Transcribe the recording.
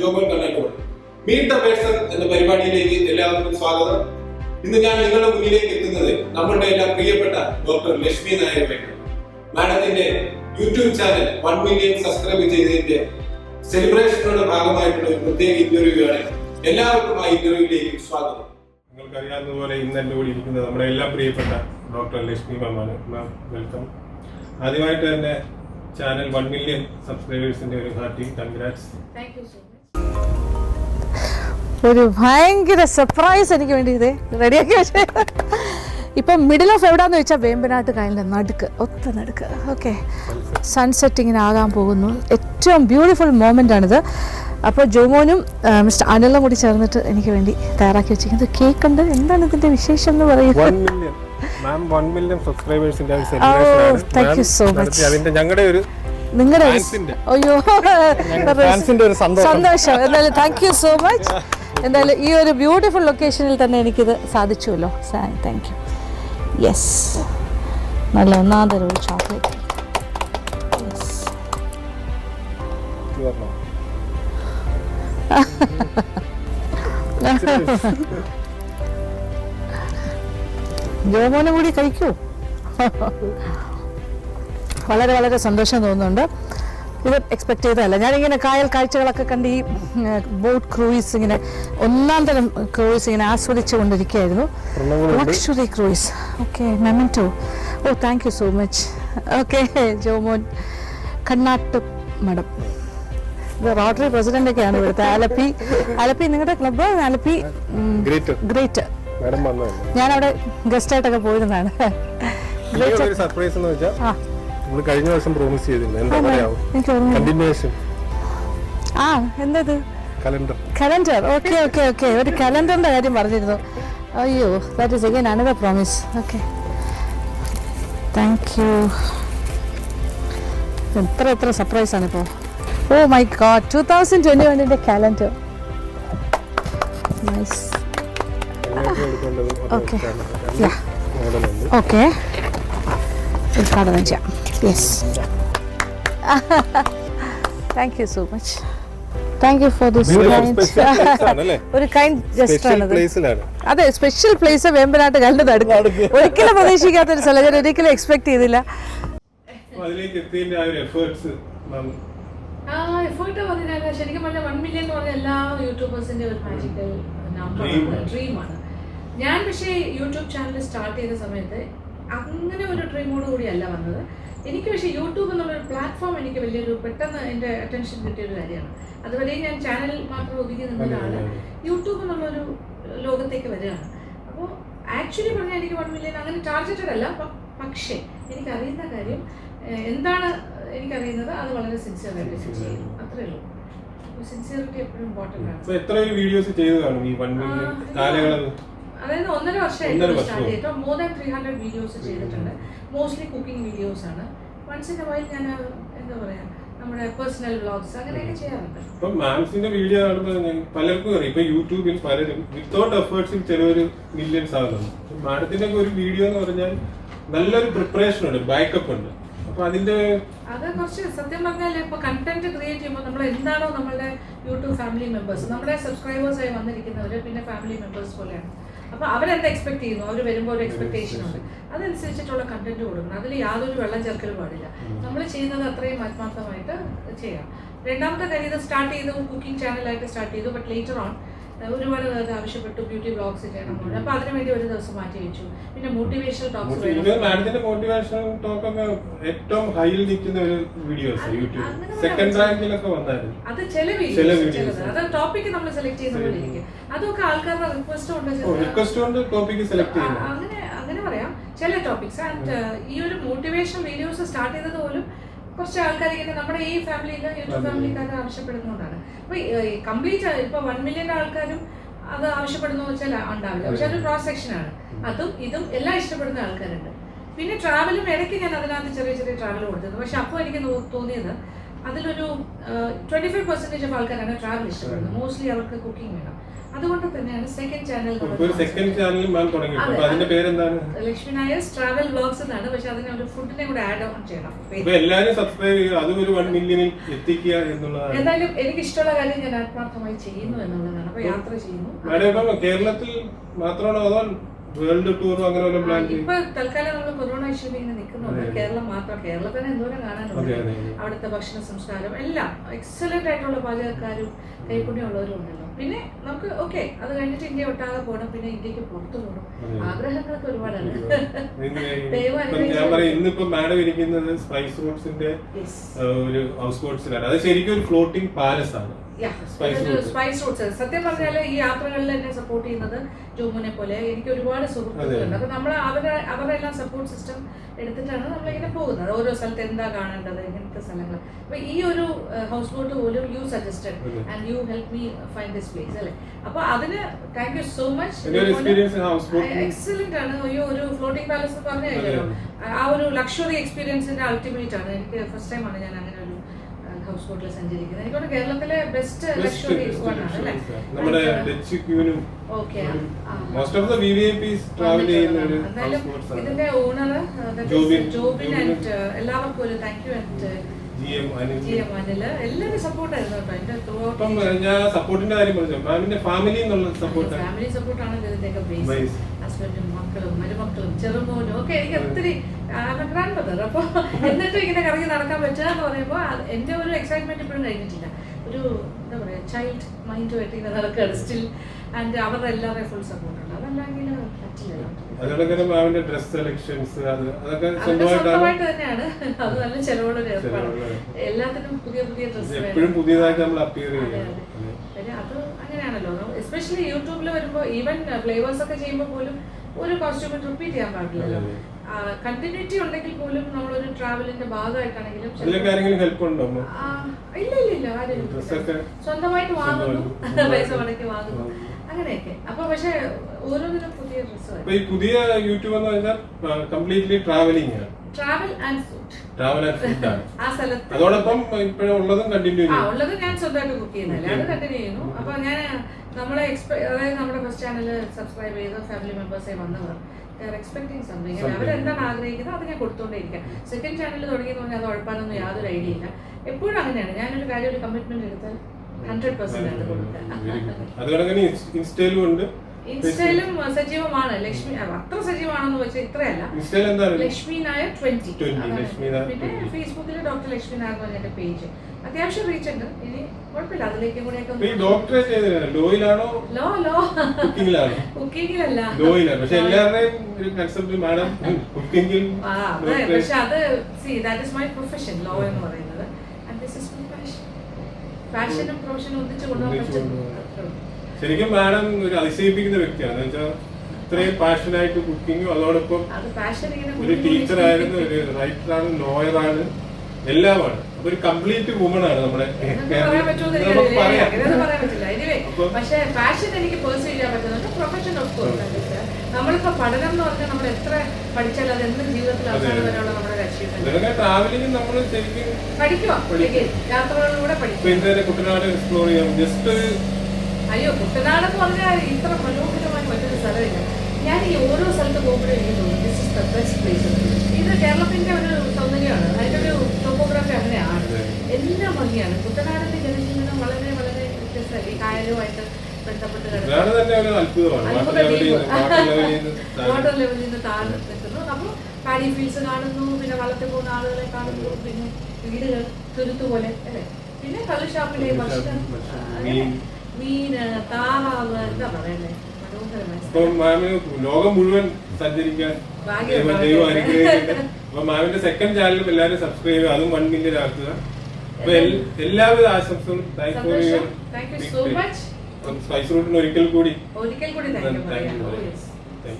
Jobel Kannur. Meet the person എന്ന പരിപാടിയിലേക്ക് എല്ലാവർക്കും സ്വാഗതം. ഇന്ന് ഞാൻ നിങ്ങളുടെ മുന്നിലേക്ക് എത്തുന്നത് നമ്മളുടെ എല്ലാം പ്രിയപ്പെട്ട ഡോക്ടർ ലക്ഷ്മി നായരുമായിട്ടാണ്. മാഡത്തിന്റെ യൂട്യൂബ് ചാനൽ 1 മില്യൺ സബ്സ്ക്രൈബ് ചെയ്തതിന്റെ സെലിബ്രേഷനുകളുടെ ഭാഗമായിട്ടുള്ള ഒരു പ്രത്യേക ഇന്റർവ്യൂ ആണ്. എല്ലാവർക്കും ആ ഇന്റർവ്യൂയിലേക്ക് സ്വാഗതം. നിങ്ങൾക്കറിയാവുന്ന പോലെ ഇന്ന് എന്റെ കൂടി ഇരിക്കുന്നത് നമ്മുടെ എല്ലാം പ്രിയപ്പെട്ട ഡോക്ടർ ലക്ഷ്മി മാമാണ്. Ma'am welcome. ആദ്യമായിട്ട് തന്നെ ചാനൽ 1 മില്യൺ സബ്സ്ക്രൈബേഴ്സിന്റെ ഒരു ഹാർട്ടി കൺഗ്രാറ്റ്സ്. ഒരു ഭയങ്കര സർപ്രൈസ് എനിക്ക് വേണ്ടി ഇത് റെഡിയാക്കി വെച്ചേ. ഇപ്പം മിഡിൽ ഓഫ് എവിടാന്ന് വെച്ചാൽ വേമ്പനാട്ട് കായലിൻ്റെ ഒത്ത നടുക്ക്. ഓക്കെ, സൺസെറ്റ് ഇങ്ങനെ ആകാൻ പോകുന്നു. ഏറ്റവും ബ്യൂട്ടിഫുൾ മൊമെൻ്റ് ആണിത്. അപ്പോൾ ജോമോനും മിസ്റ്റർ അനിലും കൂടി ചേർന്നിട്ട് എനിക്ക് വേണ്ടി തയ്യാറാക്കി വെച്ചിരിക്കുന്നത് കേക്ക് ഉണ്ട്. എന്താണ് ഇതിന്റെ വിശേഷം എന്ന് പറയുന്നത്? Thank you so much. നിങ്ങളുടെ അയ്യോ സന്തോഷം. എന്തായാലും താങ്ക് യു സോ മച്ച്. എന്തായാലും ഈ ഒരു ബ്യൂട്ടിഫുൾ ലൊക്കേഷനിൽ തന്നെ എനിക്കിത് സാധിച്ചുവല്ലോ. Thank you. യെസ്, നല്ല ഒന്നാന്തരം ഒരു ചോക്ലേറ്റ്. ജോമോനും കൂടി കഴിക്കൂ. വളരെ വളരെ സന്തോഷം തോന്നുന്നുണ്ട്. ഇത് എക്സ്പെക്ട് ചെയ്തതല്ല. ഞാനിങ്ങനെ കായൽ കാഴ്ചകളൊക്കെ കണ്ട് ഈ ബോട്ട് ക്രൂയിസ് ഇങ്ങനെ ഒന്നാം തരം ക്രൂയിസ് ഇങ്ങനെ ആസ്വദിച്ചു കൊണ്ടിരിക്കുകയായിരുന്നു. Luxury cruise. Okay, memento. Oh thank you so much. Okay, Jomon Kannatt Madom. ഇത് റോട്ടറി പ്രസിഡന്റ് ഒക്കെയാണ് ഇവിടുത്തെ. ആലപ്പി നിങ്ങളുടെ ക്ലബ്ബ് ആലപ്പി ഗ്രേറ്റ്. ഞാനവിടെ ഗസ്റ്റ് ആയിട്ടൊക്കെ പോയിരുന്നതാണ്. കഴിഞ്ഞ ദിവസം പ്രോമിസ് ചെയ്തിരുന്നു. എന്തത്? കലണ്ടർ. ഓക്കെ ഓക്കെ ഓക്കെ, ഒരു കലണ്ടറിന്റെ കാര്യം പറഞ്ഞിരുന്നു. അയ്യോ, that is again another promise. Okay, thank you. എത്ര സർപ്രൈസ് ആണ് ഇപ്പോൾ. Oh my God, 2021 calendar. Nice. Okay okay, ഉദ്ഘാടനം ചെയ്യാം. Yes, thank you so much. Thank you for this ഒരു കൈൻഡ് ജസ്റ്റർ ആണത്. അതെ, സ്പെഷ്യൽ പ്ലേസ് വേമ്പനാട്ട് കായലിന്റെ നടുക്ക്. ഒരിക്കലും പ്രതീക്ഷിക്കാത്തൊരു സ്ഥലം. ഞാൻ ഒരിക്കലും എക്സ്പെക്ട് ചെയ്തില്ല. ശരിക്കും പറഞ്ഞാൽ 1 മില്യൺ എന്ന് പറഞ്ഞാൽ എല്ലാ യൂട്യൂബേഴ്സിന്റെ ഒരു മാജിക്കൽ ഡ്രീമാണ്. ഞാൻ പക്ഷേ യൂട്യൂബ് ചാനൽ സ്റ്റാർട്ട് ചെയ്ത സമയത്ത് അങ്ങനെ ഒരു ഡ്രീമോട് കൂടിയല്ല വന്നത്. എനിക്ക് പക്ഷേ യൂട്യൂബ് എന്നുള്ളൊരു പ്ലാറ്റ്ഫോം എനിക്ക് വലിയൊരു പെട്ടെന്ന് എൻ്റെ അറ്റൻഷൻ കിട്ടിയൊരു കാര്യമാണ്. അതുവരെ ഞാൻ ചാനൽ മാത്രം ഒതുക്കി നിന്നതാണ്. യൂട്യൂബ് എന്നുള്ളൊരു ലോകത്തേക്ക് വരികയാണ്. അപ്പോൾ ആക്ച്വലി പറഞ്ഞാൽ എനിക്ക് 1 മില്യൺ അങ്ങനെ ടാർഗറ്റഡ് അല്ല. പക്ഷേ എനിക്കറിയുന്ന കാര്യം എന്താണ് എനിക്കറിയുന്നത് അത് വളരെ സിൻസിയറായിട്ട് ചെയ്യും. അത്രേ ഉള്ളൂ. സിൻസിയറിറ്റി എപ്പോഴും ഇമ്പോർട്ടൻ്റ് ആണ്. അതായത് 1.5 വർഷമായിട്ട് സ്റ്റാർട്ട് ചെയ്തിട്ട് മോർ ദാൻ 300 വീഡിയോസ് ചെയ്തിട്ടുണ്ട്. മോസ്റ്റ്ലി കുക്കിംഗ് വീഡിയോസ് ആണ്. വൺസ് ഇൻ എ വൈൽ ഞാൻ എന്താ പറയാ നമ്മുടെ പേഴ്സണൽ വ്ളോഗ്സ് അങ്ങനെയൊക്കെ ചെയ്യാറുണ്ട്. ഇപ്പം മാംസിന്റെ വീഡിയോ കാണുമ്പോൾ പലർക്കും അറിയാം. ഇപ്പൊ യൂട്യൂബിൽ പലരും വിത്തൗട്ട് എഫേർട്സിൽ ചിലവര് മില്യൺസ് ആകുന്നുണ്ട്. മാഡത്തിന്റെ ഒരു വീഡിയോ എന്ന് പറഞ്ഞാൽ നല്ലൊരു പ്രിപ്പറേഷൻ ഉണ്ട്, ബാക്കപ്പ് ഉണ്ട്. അപ്പൊ അതിന്റെ അത് കുറച്ച് സത്യം പറഞ്ഞാൽ ഇപ്പൊ കണ്ടന്റ് ക്രിയേറ്റ് ചെയ്യുമ്പോൾ നമ്മൾ എന്താണോ നമ്മളുടെ യൂട്യൂബ് ഫാമിലി മെമ്പേഴ്സ്, നമ്മുടെ സബ്സ്ക്രൈബേഴ്സ് ആയി വന്നിരിക്കുന്നവര് പിന്നെ ഫാമിലി മെമ്പേഴ്സ് പോലെയാണ്. അപ്പൊ അവരെന്താ എക്സ്പെക്ട് ചെയ്യുന്നു, അവർ വരുമ്പോൾ ഒരു എക്സ്പെക്ടേഷൻ ഉണ്ട്. അതനുസരിച്ചിട്ടുള്ള കണ്ടന്റ് കൊടുക്കണം. അതിൽ യാതൊരു വെള്ളം ചേർക്കലും പാടില്ല. നമ്മൾ ചെയ്യുന്നത് അത്രയും ആത്മാർത്ഥമായിട്ട് ചെയ്യാം. രണ്ടാമത്തെ കാര്യം, ഇത് സ്റ്റാർട്ട് ചെയ്തു കുക്കിംഗ് ചാനലായിട്ട് സ്റ്റാർട്ട് ചെയ്തു. ബട്ട് ലേറ്റർ ഓൺ ഒരുപാട് പേർക്ക് ആവശ്യപ്പെട്ടു ബ്യൂട്ടി വ്ളോഗ്സ് ചെയ്യണം. അപ്പൊ അതിനുവേണ്ടി ഒരു ദിവസം മാറ്റി വെച്ചു. പിന്നെ മോട്ടിവേഷണൽ ടോക്സ് അത് ചില വീഡിയോസ്, അത് ടോപ്പിക് നമ്മൾ സെലക്ട് ചെയ്യുന്ന പോലെ ഇരിക്കും. അതൊക്കെ ആൾക്കാരുടെ റിക്വസ്റ്റ് അങ്ങനെ പറയാം. ചില ടോപ്പിക്സ് ആൻഡ് ഈ ഒരു മോട്ടിവേഷണൽ വീഡിയോസ് സ്റ്റാർട്ട് ചെയ്തത് പോലും കുറച്ച് ആൾക്കാർ ഇങ്ങനെ നമ്മുടെ ഈ ഫാമിലിയിൽ യൂട്യൂബ് ഫാമിലിക്കാർ ആവശ്യപ്പെടുന്നതുകൊണ്ടാണ്. അപ്പൊ കംപ്ലീറ്റ് ഇപ്പൊ 1 മില്യൺ ആൾക്കാരും അത് ആവശ്യപ്പെടുന്നു വെച്ചാൽ ഉണ്ടാവില്ല. പക്ഷെ അതൊരു ക്രോസ് സെക്ഷൻ ആണ്. അതും ഇതും എല്ലാം ഇഷ്ടപ്പെടുന്ന ആൾക്കാരുണ്ട്. പിന്നെ ട്രാവലും ഇടയ്ക്ക് ഞാൻ അതിനകത്ത് ചെറിയ ട്രാവൽ കൊടുത്തിരുന്നു. പക്ഷെ അപ്പോൾ എനിക്ക് തോന്നിയത് അതിലൊരു 25% ഓഫ് ആൾക്കാരാണ് ട്രാവൽ ഇഷ്ടപ്പെടുന്നത്. മോസ്റ്റ്ലി അവർക്ക് കുക്കിംഗ് വേണം. അതുകൊണ്ട് തന്നെയാണ് second channel Lakshmi Nair's travel vlogs എന്നാണ്. പക്ഷെ അതിന് ഒരു ഫുഡിനെ കൂടെ ആഡ് ഓൺ ചെയ്യണം. എന്തായാലും എനിക്ക് ഇഷ്ടമുള്ള കാര്യം ഞാൻ ആത്മാർത്ഥമായി ചെയ്യുന്നു എന്നുള്ളതാണ്. അപ്പൊ യാത്ര ചെയ്യുന്നു. കേരളത്തിൽ മാത്രമാണോ വേൾഡ് ടൂർ അങ്ങനെ വല്ല പ്ലാൻ ചെയ്യും? ഇപ്പൊ തൽക്കാലം നമ്മൾ കൊറോണ ഇഷ്യൂവിൽ ഇങ്ങനെ നിൽക്കുന്നുണ്ട്. കേരളം മാത്രം. കേരളത്തിന് എന്തോരം കാണാനുണ്ട്. അവിടുത്തെ ഭക്ഷണ സംസ്കാരം എല്ലാം എക്സലന്റ് ആയിട്ടുള്ള പാചകക്കാരും കൈപ്പുണ്യമുള്ളവരും ഉണ്ടല്ലോ. പിന്നെ നമുക്ക് ഓക്കെ അത് കഴിഞ്ഞിട്ട് ഇന്ത്യ ഒട്ടാകെ പോകണം. പിന്നെ ഇന്ത്യക്ക് പുറത്തു പോകണം. ആഗ്രഹങ്ങളൊക്കെ ഒരുപാടാണ്. ഞാൻ പറയാം ഇന്നിപ്പോ മാഡം ഇരിക്കുന്നത് സ്പൈസ് റൂട്ട്സിന്റെ ഒരു ഹൗസ് ബോട്ട്സിലാണ്. അത് ശരിക്കും ഒരു ഫ്ലോട്ടിംഗ് പാലസ് ആണ്. സ്പൈസ് റൂട്ട്സ് സത്യം പറഞ്ഞാല് ഈ യാത്രകളിൽ എന്നെ സപ്പോർട്ട് ചെയ്യുന്നത് ജോമുനെ പോലെ എനിക്ക് ഒരുപാട് സുഹൃത്തുക്കളുണ്ട്. അപ്പൊ നമ്മൾ അവരുടെ എല്ലാം സപ്പോർട്ട് സിസ്റ്റം എടുത്തിട്ടാണ് നമ്മളിങ്ങനെ പോകുന്നത്. ഓരോ സ്ഥലത്ത് എന്താ കാണേണ്ടത്, ഇങ്ങനത്തെ സ്ഥലങ്ങൾ. അപ്പൊ ഈ ഒരു ഹൗസ് ബോട്ട് പോലും you suggested and you help me find this place അല്ലേ. അപ്പൊ അതിന് thank you so much. Excellent ആണ്. അയ്യോ ഒരു ഫ്ലോട്ടിംഗ് പാലസ് എന്ന് പറഞ്ഞു കഴിഞ്ഞാലോ ആ ഒരു ലക്ഷറി എക്സ്പീരിയൻസിന്റെ അൾട്ടിമേറ്റ് ആണ്. എനിക്ക് ഫസ്റ്റ് ടൈം ആണ് ഞാൻ അങ്ങനെ ഒരു ഹൗസ് ബോട്ടിൽ സഞ്ചരിക്കുന്നത്. എനിക്കോട് കേരളത്തിലെ ബെസ്റ്റ് ലക്ഷറി ആണ് അല്ലേ. നമ്മുടെ ഡച്ച് ക്യൂനും ഓക്കെ ഇതിന്റെ ഓണർ ജോബിൻ ആൻഡ് എല്ലാവർക്കും ഒരു താങ്ക് യു. ആൻഡ് എല്ലാവരും സപ്പോർട്ടായിരുന്നു കേട്ടോ. ഞാൻ സപ്പോർട്ടിന്റെ കാര്യം പറഞ്ഞു. മാമിന്റെ ഫാമിലി ഫാമിലി സപ്പോർട്ടാണ് ഇതിന്റെയൊക്കെ ബേസ്. ഹസ്ബൻഡും മക്കളും മരുമക്കളും ചെറുമോനും ഒക്കെ എനിക്ക് ഒത്തിരി ഗ്രാൻഡ് മദർ. അപ്പൊ എന്നിട്ട് ഇങ്ങനെ കറങ്ങി നടക്കാൻ പറ്റുക എന്ന് പറയുമ്പോൾ എന്റെ ഒരു എക്സൈറ്റ്മെന്റ് ഇപ്പോഴും കഴിഞ്ഞിട്ടില്ല. ഒരു എന്താ പറയാ ചൈൽഡ് മൈൻഡുമായിട്ട് ഇങ്ങനെ നടക്കുകയാണ് സ്റ്റിൽ. ആൻഡ് അവരുടെ എല്ലാവരുടെയും ഫുൾ സപ്പോർട്ടുണ്ട്. അതല്ലെങ്കിൽ ഡ്രസ് സെലക്ഷൻസ് സ്വന്തമായിട്ട് തന്നെയാണ്. അത് നല്ല ചെലവുള്ള ഒരു ഏർപ്പാടാണ്. എല്ലാത്തിനും പുതിയ പുതിയ ഡ്രസ്സ് അത് അങ്ങനെയാണല്ലോ. എസ്പെഷ്യലി യൂട്യൂബിൽ വരുമ്പോൾ ഈവൻ ഫ്ലേവേഴ്സ് ഒക്കെ ചെയ്യുമ്പോൾ പോലും ഒരു കോസ്റ്റ്യൂം റിപ്പീറ്റ് ചെയ്യാൻ പാടില്ലല്ലോ. കണ്ടിന്യൂറ്റി ഉണ്ടെങ്കിൽ പോലും നമ്മളൊരു ട്രാവലിന്റെ ഭാഗമായിട്ടാണെങ്കിലും ഇല്ല ആരും സ്വന്തമായിട്ട് വാങ്ങുന്നു, പൈസ മുടക്കി വാങ്ങുന്നു അങ്ങനെയൊക്കെ. അപ്പൊ പക്ഷെ ഓരോന്നിനും പുതിയ ഡ്രസ്സ്. പുതിയ യൂട്യൂബ് എന്ന് പറഞ്ഞാൽ കംപ്ലീറ്റ്ലി ട്രാവലിംഗ് ആണ്. ട്രാവൽ ആൻഡ് ഫുഡ് ആ സ്ഥലത്ത് അതോടൊപ്പം ഇപ്പോഴുള്ളതും കണ്ടിന്യൂ ഉള്ളത് ഞാൻ സ്വന്തമായിട്ട് കുക്ക് ചെയ്യുന്നില്ല. അത് കണ്ടിന്യൂ ചെയ്യുന്നു. അപ്പൊ ഞാൻ നമ്മളെ അതായത് നമ്മുടെ ഫസ്റ്റ് ചാനൽ സബ്സ്ക്രൈബ് ചെയ്ത് ഫാമിലി മെമ്പേഴ്സെ വന്നവർ എക്സ്പെക്ടിങ് സംതിങ് അവരെന്താണ് ആഗ്രഹിക്കുന്നത് അത് ഞാൻ കൊടുത്തോണ്ടേയിരിക്കാം. സെക്കൻഡ് ചാനൽ തുടങ്ങിയെന്ന് പറഞ്ഞാൽ അത് ഉഴപ്പാനൊന്നും യാതൊരു ഐഡിയ ഇല്ല. എപ്പോഴും അങ്ങനെയാണ്. ഞാനൊരു കാര്യം ഒരു കമ്മിറ്റ്മെന്റ് എടുത്താൽ 100% ആണ് കൊടുക്കുക. ഇൻസ്റ്റയിലും സജീവമാണ്. ലക്ഷ്മി അത്ര സജീവമാണെന്ന് വെച്ചാൽ ഇത്രയല്ല. ലക്ഷ്മി നായർ 20. പിന്നെ ഫേസ്ബുക്കിൽ ഡോക്ടർ ലക്ഷ്മി നായർ എന്ന് പറഞ്ഞ പേജ് അത്യാവശ്യം റീച്ച് ഉണ്ട്. ഇനി കുഴപ്പമില്ല, അതിലേക്ക് കൂടെ കുക്കിങ്ങിലല്ല. പക്ഷെ അത് ദാറ്റ് ഇസ് മൈ പ്രൊഫഷൻ ലോ എന്ന് പറയുന്നത്. And this is my passion. പാഷനും പ്രൊഫഷനും ഒന്നിച്ച് കൊണ്ടുപോകാൻ പറ്റും. ശരിക്കും മാഡം ഒരു അതിശയിപ്പിക്കുന്ന വ്യക്തിയാണ്. ഇത്രയും പാഷനായിട്ട് കുക്കിങ്ങും അതോടൊപ്പം ഒരു ടീച്ചറായിരുന്നു, ഒരു റൈറ്ററാണ്, ലോയറാണ്, എല്ലാമാണ്. അപ്പൊ ഒരു കംപ്ലീറ്റ് വുമൺ ആണ് നമ്മുടെ. പക്ഷേ പാഷൻ എനിക്ക് പേഴ്സ്യൂ ചെയ്യാൻ പറ്റുന്നുണ്ട്. പ്രൊഫഷൻ ഓഫ് കോഴ്സ് നമ്മളിപ്പോ പഠനം എന്ന് പറഞ്ഞാൽ നമ്മൾ എത്ര പഠിച്ചാൽ അത് എന്തും ജീവിതത്തിൽ അവസാനം വരെയുള്ള നമ്മുടെ അച്ചീവ്മെന്റ്. ട്രാവലിംഗ് നമ്മൾ ശരിക്കും പഠിക്കുക, യാത്രകളിലൂടെ പഠിക്കും. കുട്ടനാട് എക്സ്പ്ലോർ ചെയ്യാം. ജസ്റ്റ് അയ്യോ കുട്ടനാട് എന്ന് പറഞ്ഞാൽ ഇത്ര മനോഹരമായി മറ്റൊരു സ്ഥലമില്ല. ഞാൻ ഈ ഓരോ സ്ഥലത്ത് പോകുമ്പോഴും എനിക്ക് തോന്നുന്നു this is the best place. ഇത് കേരളത്തിന്റെ ഒരു സൗന്ദര്യമാണ്. അതിന്റെ ഒരു ടോപ്പോഗ്രാഫി അങ്ങനെയാണ്. എല്ലാം ഭംഗിയാണ്. കുട്ടനാടിന്റെ ജനജീവനം വളരെ വളരെ വ്യത്യസ്തമായി കായലുമായിട്ട് ബന്ധപ്പെട്ട് വാട്ടർ ലെവലിൽ നിന്ന് താഴ്ന്നു നിൽക്കുന്നു. അപ്പോൾ പാഡി ഫീൽഡ്സ് കാണുന്നു, പിന്നെ വള്ളത്തിൽ പോകുന്ന ആളുകളെ കാണുന്നു, പിന്നെ വീടുകൾ തുരുത്തു പോലെ അല്ലേ, പിന്നെ കള്ളുഷാപ്പിലെ ഭക്ഷണം, മീന്, താറാവ്, എന്താ പറയണ്ടേ, ലോകം മുഴുവൻ സഞ്ചരിക്കാൻ ദൈവം അനുഗ്രഹിക്കട്ടെ. അപ്പൊ മാമിന്റെ സെക്കൻഡ് ചാനലും എല്ലാവരും സബ്സ്ക്രൈബ് ചെയ്യുക, അതും 1 മില്യൺ ആക്കുക. അപ്പൊ എല്ലാവിധ ആശംസകളും. സ്പൈസ് റൂട്ടിന് ഒരിക്കൽ കൂടി താങ്ക് യു.